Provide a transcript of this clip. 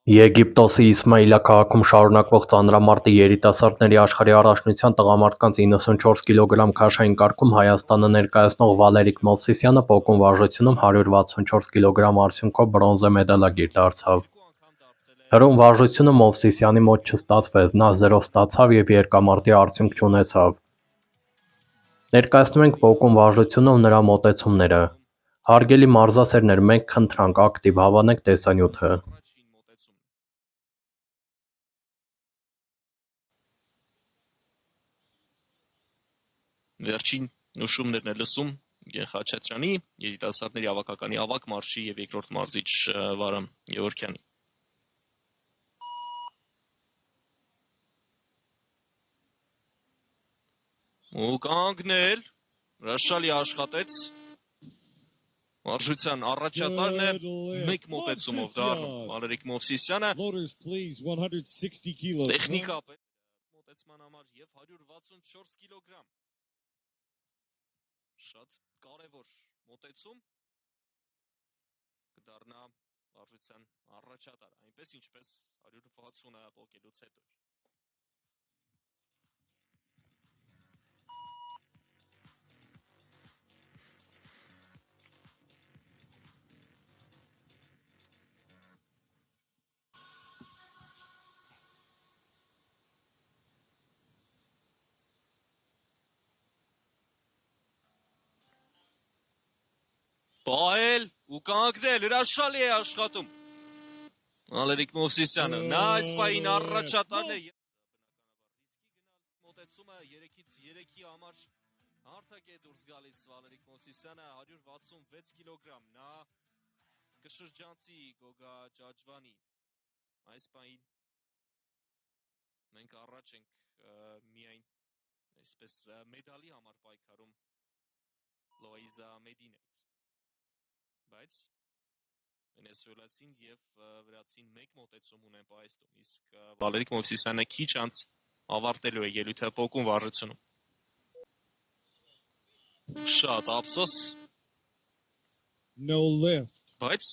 Եգիպտոսի Իսմայիլիա քաղաքում շարունակվող ծանրամարտի երիտասարդների աշխարհի առաջնության տղամարդկանց 94 կգ քաշային կարգում Հայաստանը ներկայացնող Վալերիկ Մովսիսյանը պոկում վարժությունում 164 կգ արդյունքով բրոնզե մեդալագիր դարձավ։ Հրում վարժությունը Մովսիսյանի մոտ չստացվեց, նա 0 ստացավ և երկամարտի արդյունք չունեցավ։ Ներկայացնում ենք պոկում վարժությունով նրա մոտեցումները։ Հարգելի մարզասերներ, մենք խնդրանք, ակտիվ հավանեք տեսանյութը։ Վերջին նշումներն է լսում Խաչատրյանի երիտասարդների ավագականի ավագ մարզչի եւ երկրորդ մարզիչ Վարամ Գևորգյանի։ Ու կանգնել, հրաշալի աշխատեց։ Մարզության առաջատարն է մեկ մոտեցումով դառնում Վալերիկ Մովսիսյանը։ Տեխնիկապես մոտեցման համար եւ 164 կգ։ Շատ կարևոր մոտեցում կդառնա վարժության առաջատար, այնպես ինչպես 160-ը պոկելուց հետո։ Պահել ու կանգնել, հրաշալի է աշխատում Վալերիկ Մովսիսյանը, նա այս պահին առաջատարն է։ Մոտեցումը 3-ից 3-ի համար հարթակ է դուրս գալիս Վալերիկ Մովսիսյանը, 166 կգ, նա կշրջանցի Գոգա Ջաջվանի։ Այս պահին մենք առաջ ենք միայն այսպես մեդալի համար պայքարում Լոիզա Մեդինայից, բայց վենեսուելացին և վրացին մեկ մոտեցում ունեն պահեստում, իսկ Վալերիկ Մովսիսյանը քիչ անց ավարտելու է ելույթը պոկում վարժությունում։ Շատ ափսոս, բայց